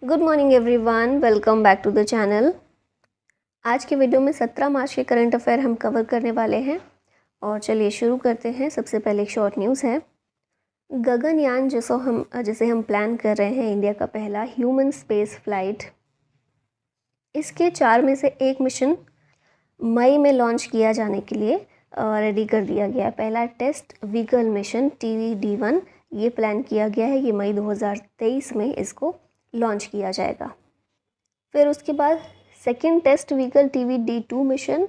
Good morning everyone, welcome back to the channel. आज के video में 17 मार्च के करंट अफेयर हम कवर करने वाले हैं और चलिए शुरू करते हैं। सबसे पहले एक शॉर्ट न्यूज़ है। गगनयान जिसे हम प्लान कर रहे हैं, इंडिया का पहला ह्यूमन स्पेस फ्लाइट, इसके 4 में से एक मिशन मई में लॉन्च किया जाने के लिए रेडी कर दिया गया। पहला टेस्ट व्हीकल मिशन TVD-1 ये प्लान किया गया है। ये मई 2023 में इसको लॉन्च किया जाएगा। फिर उसके बाद second test vehicle TVD-2 mission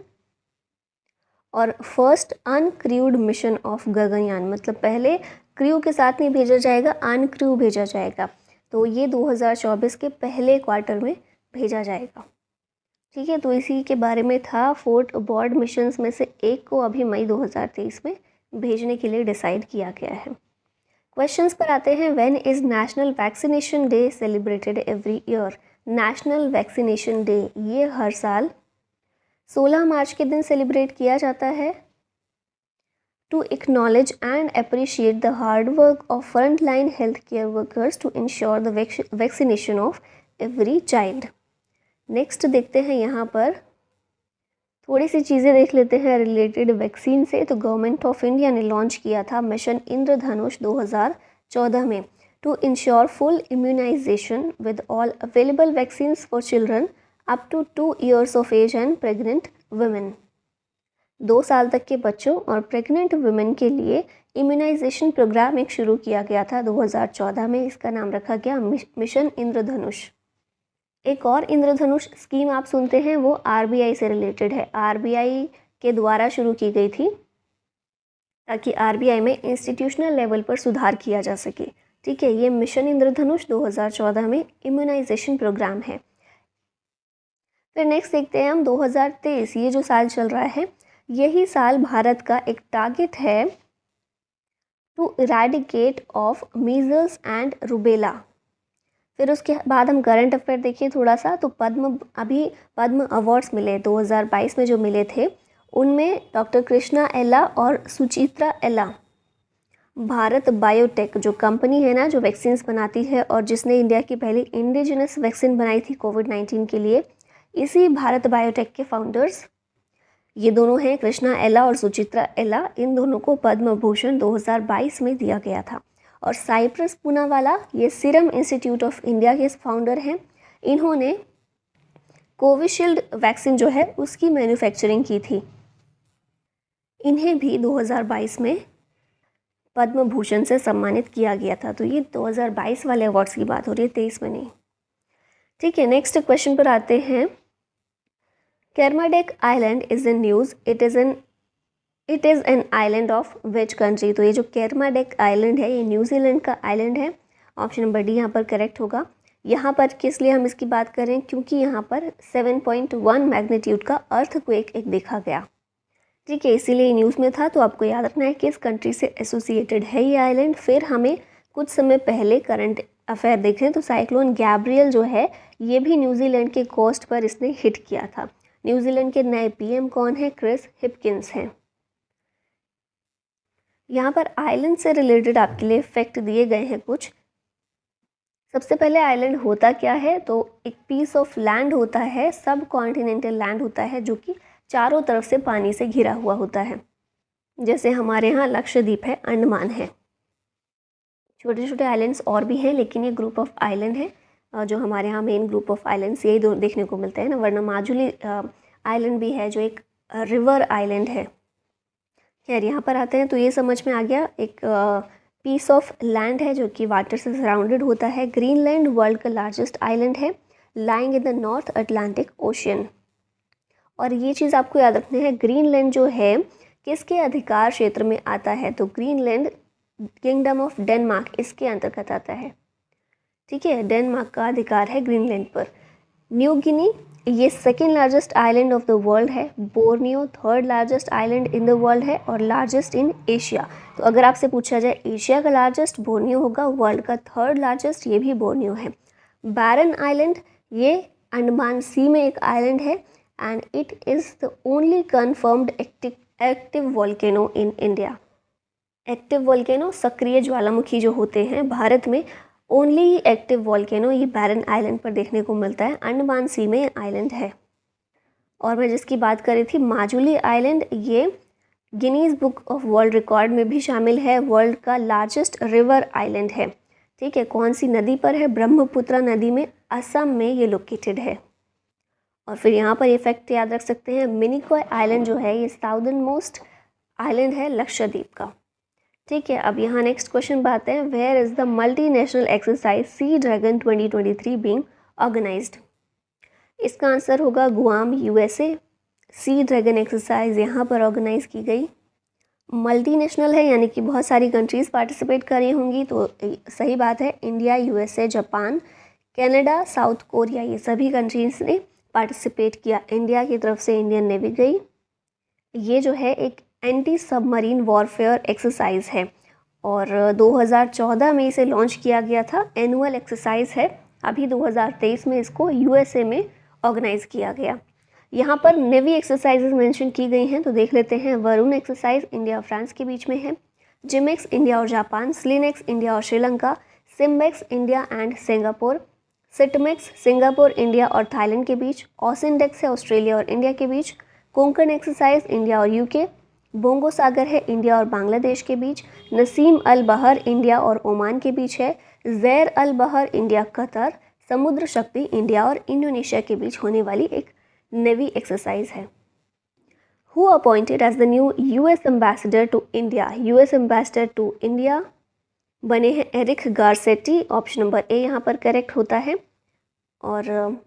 और first uncrewed mission of Gaganyaan, मतलब पहले क्रू के साथ नहीं भेजा जाएगा, अनक्रू भेजा जाएगा। तो ये 2024 के पहले क्वार्टर में भेजा जाएगा। ठीक है, तो इसी के बारे में था। 4 अबॉर्ड मिशंस में से एक को अभी मई 2023 में भेजने के लिए डिसाइड किया गया है। क्वेश्चंस पर आते हैं। When is national vaccination day celebrated every year? National vaccination day ये हर साल 16 मार्च के दिन सेलिब्रेट किया जाता है। To acknowledge and appreciate the hard work of front line health care workers to ensure the vaccination of every child. Next देखते हैं, यहाँ पर थोड़ी सी चीज़ें देख लेते हैं रिलेटेड वैक्सीन से। तो गवर्नमेंट ऑफ इंडिया ने लॉन्च किया था मिशन इंद्रधनुष 2014 में, to ensure full immunization with all available vaccines for children up to 2 years of age and pregnant women. 2 साल तक के बच्चों और प्रेग्नेंट वुमेन के लिए इम्यूनाइजेशन प्रोग्राम एक शुरू किया गया था 2014 में। इसका नाम रखा गया मिशन इंद्रधनुष। एक और इंद्रधनुष स्कीम आप सुनते हैं, वो RBI से रिलेटेड है। RBI के द्वारा शुरू की गई थी ताकि RBI में इंस्टीट्यूशनल लेवल पर सुधार किया जा सके। ठीक है, ये मिशन इंद्रधनुष 2014 में इम्यूनाइजेशन प्रोग्राम है। फिर नेक्स्ट देखते हैं हम 2023, ये जो साल चल रहा है, यही साल भारत का एक टारगेट है to eradicate of measles and rubella. फिर उसके बाद हम करंट अफेयर देखिए थोड़ा सा। तो पद्म अवार्ड्स मिले 2022 में, जो मिले थे उनमें डॉक्टर कृष्णा एला और सुचित्रा एला। भारत बायोटेक जो कंपनी है ना, जो वैक्सीन्स बनाती है और जिसने इंडिया की पहली इंडिजिनस वैक्सीन बनाई थी कोविड-19 के लिए, इसी भारत बायोटेक के फाउंडर्स ये दोनों हैं, कृष्णा एला और सुचित्रा एला। इन दोनों को पद्म भूषण 2022 में दिया गया था। और साइप्रस पूनावाला, ये सीरम इंस्टीट्यूट ऑफ इंडिया के फाउंडर हैं। इन्होंने कोविशील्ड वैक्सीन जो है उसकी मैन्युफैक्चरिंग की थी। इन्हें भी 2022 में पद्म भूषण से सम्मानित किया गया था। तो ये 2022 वाले अवार्ड्स की बात हो रही है, 23 में नहीं। ठीक है, नेक्स्ट क्वेश्चन पर आते हैं। Kermadec island is in news, it is an island of which country? तो ये जो केरमाडेक आइलैंड है, ये न्यूजीलैंड का आइलैंड है। ऑप्शन नंबर डी यहाँ पर करेक्ट होगा। यहाँ पर किस लिए हम इसकी बात करें, क्योंकि यहाँ पर 7.1 मैग्नीट्यूड का अर्थक्वेक एक देखा गया। ठीक है, इसीलिए न्यूज़ में था। तो आपको याद रखना है कि इस कंट्री से एसोसिएटेड है ये आइलैंड। फिर हमें कुछ समय पहले करंट अफेयर देखें तो साइक्लोन गैब्रियल जो है, ये भी न्यूजीलैंड के कोस्ट पर इसने हिट किया था। न्यूजीलैंड के नए PM कौन है? क्रिस हिपकिंस हैं। यहाँ पर आइलैंड से रिलेटेड आपके लिए फैक्ट दिए गए हैं कुछ। सबसे पहले आइलैंड होता क्या है? तो एक पीस ऑफ लैंड होता है, सब कॉन्टिनेंटल लैंड होता है, जो कि चारों तरफ से पानी से घिरा हुआ होता है। जैसे हमारे यहाँ लक्षद्वीप है, अंडमान है। छोटे छोटे आइलैंड्स और भी हैं, लेकिन ये ग्रुप ऑफ आइलैंड है जो हमारे यहाँ मेन ग्रुप ऑफ आइलैंड्स यही दो देखने को मिलते हैं ना। वरना माजुली आइलैंड भी है जो एक रिवर आइलैंड है। खैर, यहाँ पर आते हैं तो ये समझ में आ गया, एक पीस ऑफ लैंड है जो कि वाटर से सराउंडेड होता है। ग्रीनलैंड वर्ल्ड का लार्जेस्ट आइलैंड है, lying in the north Atlantic ocean. और ये चीज़ आपको याद रखनी है, ग्रीनलैंड जो है किसके अधिकार क्षेत्र में आता है? तो ग्रीनलैंड किंगडम ऑफ डेनमार्क इसके अंतर्गत आता है। ठीक है, डेनमार्क का अधिकार है ग्रीनलैंड पर। न्यू गिनी, ये second largest island of the world है। Borneo third largest island in the world है और लार्जेस्ट इन एशिया। तो अगर आपसे पूछा जाए एशिया का लार्जेस्ट बोर्नियो होगा, वर्ल्ड का थर्ड लार्जेस्ट ये भी बोर्नियो है। बैरन आइलैंड, ये अंडमान सी में एक आइलैंड है and it is the only confirmed active volcano in India. Active volcano सक्रिय ज्वालामुखी जो होते हैं भारत में ओनली एक्टिव वॉल्केनो ये बैरन आइलैंड पर देखने को मिलता है, अंडमान सी में आइलैंड है। और मैं जिसकी बात कर रही थी माजुली आइलैंड, ये Guinness book of world record में भी शामिल है, वर्ल्ड का लार्जेस्ट रिवर आइलैंड है। ठीक है, कौन सी नदी पर है? ब्रह्मपुत्र नदी में, असम में ये लोकेटेड है। और फिर यहाँ पर ये फैक्ट याद रख सकते हैं, मिनिकॉय आइलैंड जो है ये साउदर्न मोस्ट आइलैंड है लक्षद्वीप का। ठीक है, अब यहाँ नेक्स्ट क्वेश्चन बात है, where is the multi national exercise sea dragon 2023 being organized? इसका आंसर होगा Guam, USA. Sea dragon exercise यहाँ पर ऑर्गेनाइज की गई। मल्टी नेशनल है यानी कि बहुत सारी कंट्रीज़ पार्टिसिपेट कर रही होंगी, तो सही बात है, India, USA, Japan, Canada, south Korea, ये सभी कंट्रीज़ ने पार्टिसिपेट किया। इंडिया की तरफ से इंडियन नेवी गई। ये जो है एक एंटी सबमरीन वॉरफेयर एक्सरसाइज है और 2014 में इसे लॉन्च किया गया था। एनुअल एक्सरसाइज है। अभी 2023 में इसको यूएसए में ऑर्गेनाइज किया गया। यहाँ पर नेवी एक्सरसाइजेज मेंशन की गई हैं, तो देख लेते हैं। वरुण एक्सरसाइज इंडिया और फ्रांस के बीच में है, जिमेक्स इंडिया और जापान, स्लिनेक्स इंडिया और Sri Lanka, SIMBEX India and Singapore, SITMEX Singapore, India और थाईलैंड के बीच, ऑसिनडेक्स है ऑस्ट्रेलिया और इंडिया के बीच, कोंकण एक्सरसाइज इंडिया और यूके, बोंगो सागर है इंडिया और बांग्लादेश के बीच, नसीम अल बहर इंडिया और ओमान के बीच है, जैर अल बहर इंडिया कतर, समुद्र शक्ति इंडिया और इंडोनेशिया के बीच होने वाली एक नेवी एक्सरसाइज है। Who appointed as the new US ambassador to India? US ambassador to India बने हैं Eric Garcetti. Option number A यहाँ पर करेक्ट होता है। और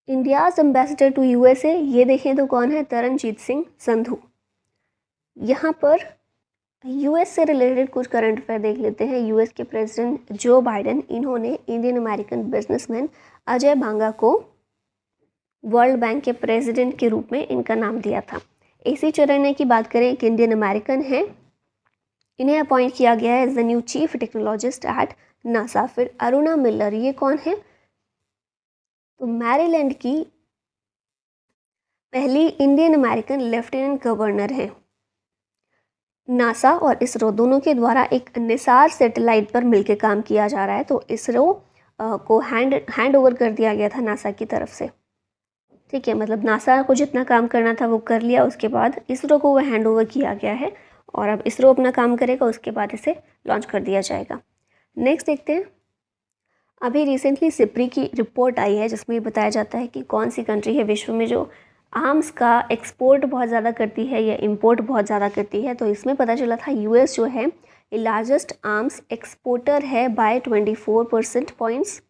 इंडियाज एम्बेसडर टू यूएसए ये देखें तो कौन है? तरनजीत सिंह संधू। यहाँ पर यूएस से रिलेटेड कुछ करंट अफेयर देख लेते हैं। यूएस के प्रेसिडेंट जो बाइडेन, इन्होंने इंडियन अमेरिकन बिजनेसमैन अजय बांगा को वर्ल्ड बैंक के प्रेसिडेंट के रूप में इनका नाम दिया था। एसी चरनिया की बात करें, एक इंडियन अमेरिकन है, इन्हें अपॉइंट किया गया है as the new chief technologist at NASA. फिर अरुणा मिल्लर, ये कौन है? तो मैरीलैंड की पहली इंडियन अमेरिकन लेफ्टिनेंट गवर्नर है। नासा और इसरो दोनों के द्वारा एक निसार सैटेलाइट पर मिलकर काम किया जा रहा है, तो इसरो को हैंड ओवर कर दिया गया था नासा की तरफ से। ठीक है, मतलब नासा को जितना काम करना था वो कर लिया, उसके बाद इसरो को वो हैंड ओवर किया गया है और अब इसरो अपना काम करेगा, उसके बाद इसे लॉन्च कर दिया जाएगा। नेक्स्ट देखते हैं, अभी रिसेंटली सिप्री की रिपोर्ट आई है जिसमें बताया जाता है कि कौन सी कंट्री है विश्व में जो आर्म्स का एक्सपोर्ट बहुत ज़्यादा करती है या इंपोर्ट बहुत ज़्यादा करती है। तो इसमें पता चला था यूएस जो है ये लार्जेस्ट आर्म्स एक्सपोर्टर है बाय 24% पॉइंट्स।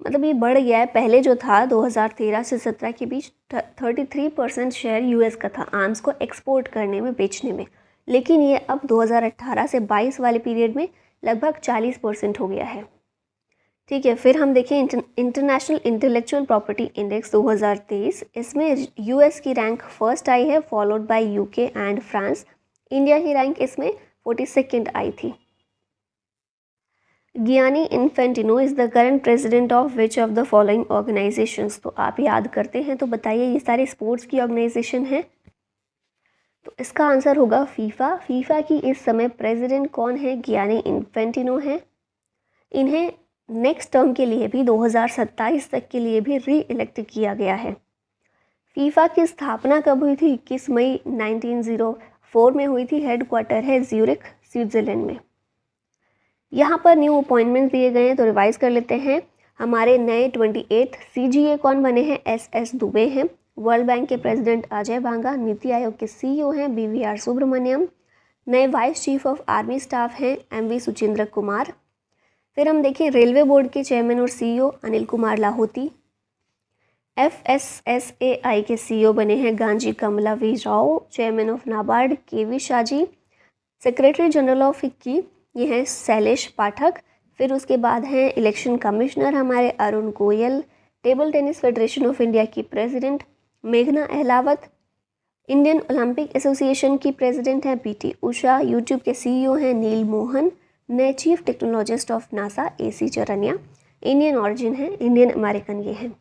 मतलब ये बढ़ गया है। पहले जो था 2013 से 17 के बीच 33% शेयर यूएस का था आर्म्स को एक्सपोर्ट करने में, बेचने में, लेकिन ये अब 2018 से 22 वाले पीरियड में लगभग 40% हो गया है। ठीक है, फिर हम देखें इंटरनेशनल इंटेलेक्चुअल प्रॉपर्टी इंडेक्स 2023, इसमें यूएस की रैंक फर्स्ट आई है, followed by UK and France. India की रैंक इसमें 42nd आई थी। Gianni Infantino is the current president of which of the following organizations? तो आप याद करते हैं तो बताइए, ये सारे स्पोर्ट्स की ऑर्गेनाइजेशन है, तो इसका आंसर होगा फीफा। फीफा की इस समय प्रेसिडेंट कौन है? गियानी इन्फेंटिनो है। इन्हें नेक्स्ट टर्म के लिए भी 2027 तक के लिए भी री इलेक्ट किया गया है। फीफा की स्थापना कब हुई थी? 21 मई 1904 में हुई थी। हेडक्वार्टर है ज्यूरिख, स्विट्ज़रलैंड में। यहाँ पर न्यू अपॉइंटमेंट दिए गए हैं, तो रिवाइज कर लेते हैं। हमारे नए 28 CGA कौन बने हैं? SS दुबे हैं। वर्ल्ड बैंक के प्रेसिडेंट अजय बांगा। नीति आयोग के CEO हैं BVR सुब्रमण्यम। नए vice chief of army staff हैं MV सुचिंद्र कुमार। फिर हम देखें रेलवे बोर्ड के चेयरमैन और CEO अनिल कुमार लाहोती। FSSAI के CEO बने हैं Ganji Kamala V Rao. Chairman of NABARD KV Shaji. Secretary general of FICCI ये हैं शैलेश पाठक। फिर उसके बाद हैं इलेक्शन कमिश्नर हमारे Arun Goyal. Table tennis federation of India की प्रेसिडेंट मेघना अहलावत। इंडियन ओलंपिक एसोसिएशन की प्रेसिडेंट हैं PT उषा। यूट्यूब के CEO हैं नील मोहन। नए chief technologist of NASA AC Charania. Indian origin है, इंडियन अमेरिकन ये हैं।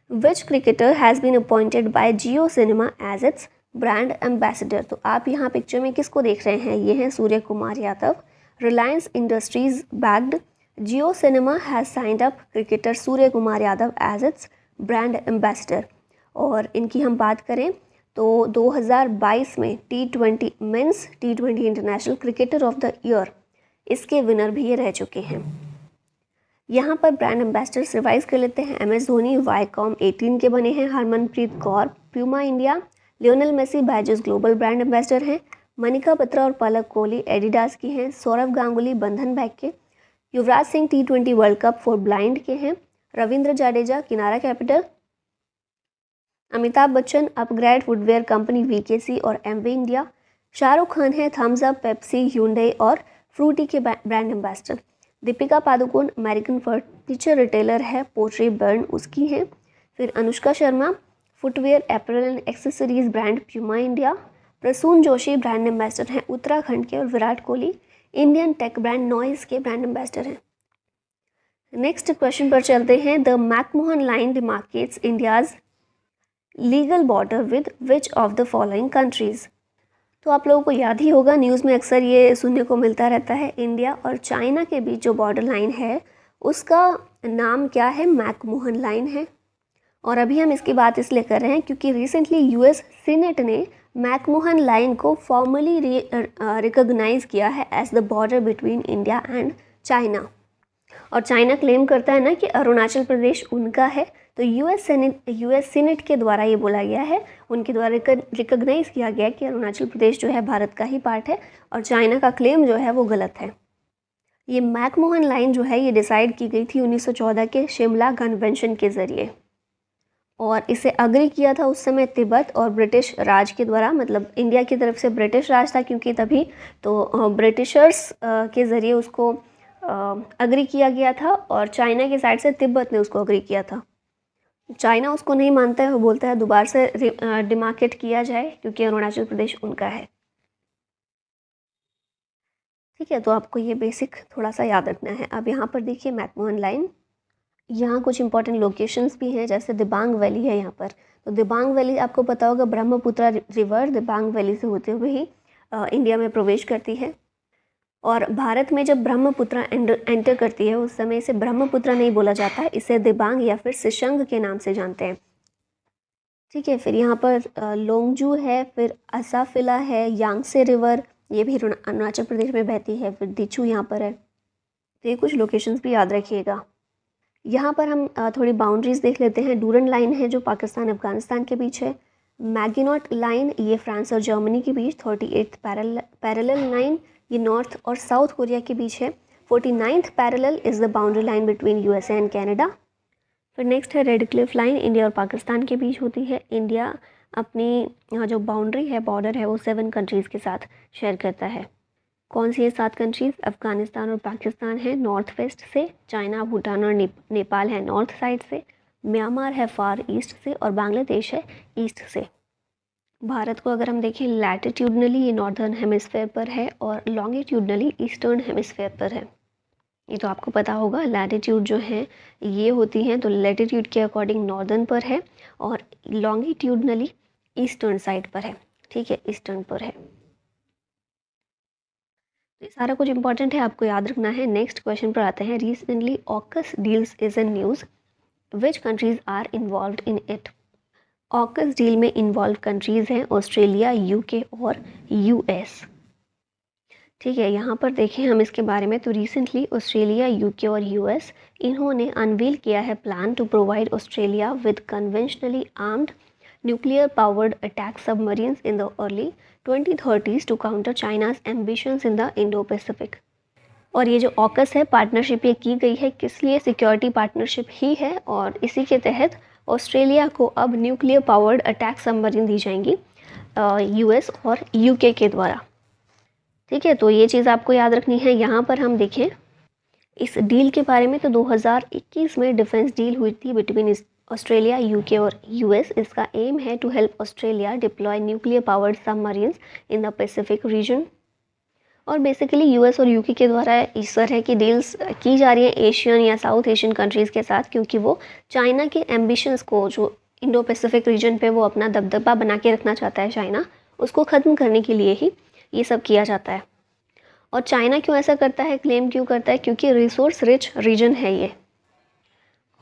Which cricketer has been appointed by Jio cinema as its brand ambassador? तो आप यहाँ पिक्चर में किसको देख रहे हैं? ये हैं Surya Kumar Yadav. Reliance Industries backed Jio cinema has signed up cricketer Surya Kumar Yadav as its brand ambassador. और इनकी हम बात करें तो 2022 में T20 men's T20 international cricketer of the year इसके विनर भी ये रह चुके हैं। यहाँ पर ब्रांड एम्बेसडर रिवाइज कर लेते हैं। MS धोनी वाईकॉम 18 के बने हैं। Harmanpreet Kaur Puma India. Lionel Messi Byju's global brand ambassador हैं। मनिका बत्रा और पलक कोहली एडिडास की हैं। सौरव गांगुली बंधन बैंक के। Yuvraj Singh T20 world cup for blind के हैं। Ravindra Jadeja Kinara capital. Amitabh Bachchan upgrade footwear company VKC और MV इंडिया। शाहरुख खान है थम्स अप पेप्सी ह्यूंडई और फ्रूटी के brand ambassador. Deepika Padukone American furniture retailer है पोट्री बर्न उसकी है। फिर Anushka Sharma footwear apparel and accessories brand Puma India. Prasoon Joshi brand ambassador हैं उत्तराखंड के। और Virat Kohli Indian tech brand noise के ब्रांड एम्बेसडर हैं। नेक्स्ट क्वेश्चन पर चलते हैं। The McMahon line demarcates India's legal border with which of the following countries. तो आप लोगों को याद ही होगा, न्यूज़ में अक्सर ये सुनने को मिलता रहता है। इंडिया और चाइना के बीच जो बॉर्डर लाइन है उसका नाम क्या है? मैकमोहन लाइन है। और अभी हम इसकी बात इसलिए कर रहे हैं क्योंकि रिसेंटली US सीनेट ने मैकमोहन लाइन को फॉर्मली रिकॉग्नाइज किया है as the border between India and China. और चाइना क्लेम करता है ना कि अरुणाचल प्रदेश उनका है, तो US सीनेट के द्वारा ये बोला गया है, उनके द्वारा रिकॉग्नाइज किया गया है कि अरुणाचल प्रदेश जो है भारत का ही पार्ट है और चाइना का क्लेम जो है वो गलत है। ये मैकमोहन लाइन जो है ये डिसाइड की गई थी 1914 के शिमला कन्वेंशन के ज़रिए और इसे अग्री किया था उस समय तिब्बत और ब्रिटिश राज के द्वारा, मतलब इंडिया की तरफ से ब्रिटिश राज था क्योंकि तभी तो ब्रिटिशर्स के ज़रिए उसको अग्री किया गया था और चाइना की साइड से तिब्बत ने उसको अग्री किया था। चाइना उसको नहीं मानता है, वो बोलता है दोबारा से डिमार्केट किया जाए क्योंकि अरुणाचल प्रदेश उनका है। ठीक है, तो आपको ये बेसिक थोड़ा सा याद रखना है। अब यहाँ पर देखिए मैकमोहन लाइन, यहाँ कुछ इंपॉर्टेंट लोकेशंस भी हैं, जैसे दिबांग वैली है यहाँ पर। तो दिबांग वैली आपको पता होगा ब्रह्मपुत्रा रिवर दिबांग वैली से होते हुए ही इंडिया में प्रवेश करती है। और भारत में जब ब्रह्मपुत्रा एंटर करती है उस समय इसे ब्रह्मपुत्रा नहीं बोला जाता है, इसे दिबांग या फिर सिशंग के नाम से जानते हैं। ठीक है, फिर यहाँ पर लोंगजू है, फिर असाफिला है, यांगसे रिवर ये भी अरुणाचल प्रदेश में बहती है, फिर दिचू यहाँ पर है। तो ये कुछ लोकेशंस भी याद रखिएगा। यहाँ पर हम थोड़ी बाउंड्रीज देख लेते हैं। डूरन लाइन है जो पाकिस्तान अफगानिस्तान के बीच है। मैगिनॉट लाइन ये फ्रांस और जर्मनी के बीच। 38th पैरेलल लाइन ये नॉर्थ और साउथ कोरिया के बीच है। 49th parallel is the boundary line between USA and Canada. फिर नेक्स्ट है रेड क्लिफ लाइन, इंडिया और पाकिस्तान के बीच होती है। इंडिया अपनी जो बाउंड्री है, बॉर्डर है, वो 7 कंट्रीज़ के साथ शेयर करता है। कौन सी है 7 कंट्रीज़? अफ़गानिस्तान और पाकिस्तान है नॉर्थ वेस्ट से, चाइना भूटान और नेपाल है नॉर्थ साइड से, म्यांमार है फार ईस्ट से और बांग्लादेश है ईस्ट से। भारत को अगर हम देखें लैटिट्यूडनली ये नॉर्दर्न हेमिस्फेयर पर है और लॉन्गिट्यूडनली ईस्टर्न हेमिस्फेयर पर है। ये तो आपको पता होगा, लैटिट्यूड जो है ये होती हैं तो लैटिट्यूड के अकॉर्डिंग नॉर्दर्न पर है और लॉन्गिट्यूडनली ईस्टर्न साइड पर है। ठीक है, ईस्टर्न पर है। ये सारा कुछ इंपॉर्टेंट है, आपको याद रखना है। नेक्स्ट क्वेश्चन पर आते हैं। Recently AUKUS deals is in news, which countries are involved in it. AUKUS deal में इन्वॉल्व कंट्रीज़ हैं ऑस्ट्रेलिया, UK और US। ठीक है, यहाँ पर देखें हम इसके बारे में, तो रिसेंटली ऑस्ट्रेलिया, UK और US इन्होंने अनवील किया है plan to provide Australia with conventionally armed nuclear powered attack submarines in the early 2030s to counter China's ambitions in the Indo Pacific. और ये जो ऑकस है पार्टनरशिप ये की गई है किस लिए? सिक्योरिटी पार्टनरशिप ही है और इसी के तहत ऑस्ट्रेलिया को अब न्यूक्लियर पावर्ड अटैक सबमरीन दी जाएंगी US और UK के द्वारा। ठीक है, तो ये चीज़ आपको याद रखनी है। यहाँ पर हम देखें इस डील के बारे में, तो 2021 में डिफेंस डील हुई थी बिटवीन ऑस्ट्रेलिया, UK और US। इसका एम है to help Australia deploy nuclear powered submarines in the Pacific region. और बेसिकली US और UK के द्वारा इस तरह की डील्स की जा रही है एशियन या साउथ एशियन कंट्रीज़ के साथ, क्योंकि वो चाइना के एम्बिशंस को, जो इंडो पैसिफिक रीजन पे वो अपना दबदबा बना के रखना चाहता है चाइना, उसको ख़त्म करने के लिए ही ये सब किया जाता है। और चाइना क्यों ऐसा करता है, क्लेम क्यों करता है, क्योंकि रिसोर्स रिच रीजन है ये।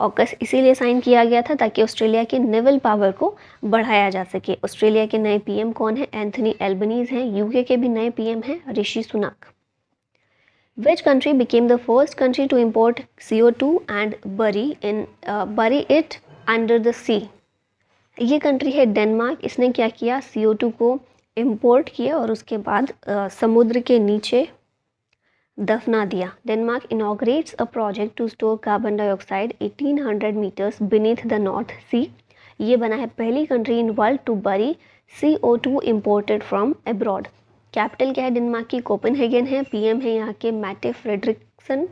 ऑकस इसीलिए साइन किया गया था ताकि ऑस्ट्रेलिया की नेवल पावर को बढ़ाया जा सके। ऑस्ट्रेलिया के नए पीएम कौन है, एंथनी एल्बनीज हैं। यूके के भी नए पीएम हैं, Rishi Sunak. Which country became the first country to import CO2 and bury it under the sea? ये कंट्री है डेनमार्क। इसने क्या किया, CO2 को इम्पोर्ट किया और उसके बाद समुद्र के नीचे दफना दिया। Denmark inaugurates a project to store carbon dioxide 1800 metres beneath the North Sea. ये बना है पहली country in world to bury CO2 imported from abroad. Capital क्या है डेनमार्क की, कोपेनहेगन है। पीएम है यहाँ के मैटे फ्रेडरिक्सन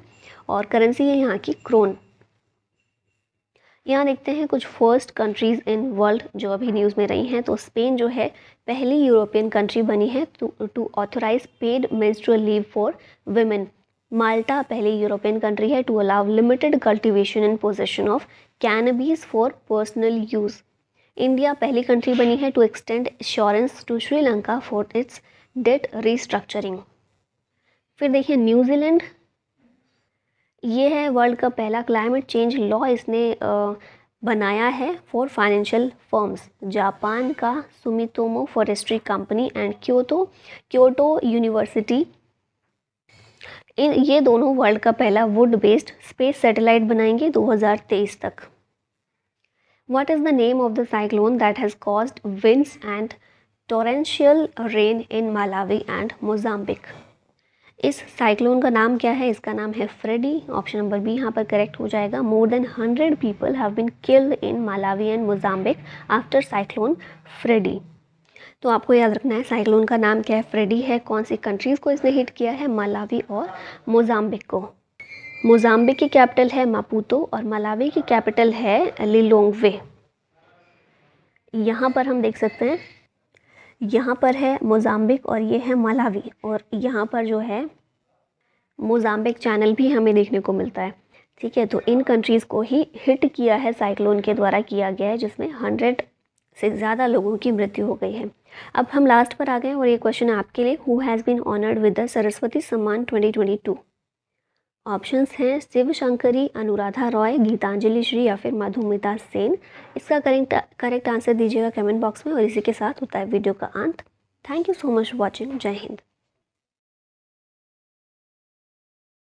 और करेंसी है यहाँ की क्रोन। यहाँ देखते हैं कुछ फर्स्ट कंट्रीज़ इन वर्ल्ड जो अभी न्यूज़ में रही हैं। तो स्पेन जो है पहली यूरोपियन कंट्री बनी है to authorise paid menstrual leave for women. Malta पहली यूरोपियन कंट्री है to allow limited cultivation and possession of cannabis for personal use. India पहली कंट्री बनी है to extend insurance to Sri Lanka for its debt restructuring. फिर देखिए New Zealand, ये है world का पहला क्लाइमेट चेंज लॉ इसने बनाया है फॉर फाइनेंशियल फर्म्स। जापान का Sumitomo forestry company and Kyoto university, ये दोनों वर्ल्ड का पहला वुड बेस्ड स्पेस सैटेलाइट बनाएंगे 2023 तक। What is the name of the cyclone that has caused winds and torrential rain in Malawi and Mozambique? इस cyclone का नाम क्या है? इसका नाम है फ्रेडी। ऑप्शन नंबर बी यहाँ पर करेक्ट हो जाएगा। More than 100 people have been killed in Malawi and Mozambique after cyclone Freddy. तो आपको याद रखना है साइक्लोन का नाम क्या है, फ्रेडी है। कौन सी कंट्रीज़ को इसने हिट किया है, मालावी और मोजाम्बिक को। मोजाम्बिक की कैपिटल है मापुतो और मालावी की कैपिटल है लिलोंगवे। यहाँ पर हम देख सकते हैं, यहाँ पर है मोजाम्बिक और ये है मालावी, और यहाँ पर जो है मोजाम्बिक चैनल भी हमें देखने को मिलता है। ठीक है, तो इन कंट्रीज़ को ही हिट किया है, साइक्लोन के द्वारा किया गया है, जिसमें 100 से ज़्यादा लोगों की मृत्यु हो गई है। अब हम लास्ट पर आ गए और ये क्वेश्चन है आपके लिए, who has been honoured with the Saraswati Samman 2022? Options हैं शिव शंकरी, अनुराधा रॉय, गीतांजलि श्री या फिर मधुमिता सेन। इसका करेक्ट आंसर दीजिएगा कमेंट बॉक्स में। और इसी के साथ होता है वीडियो का अंत। Thank you so much for watching. जय हिंद।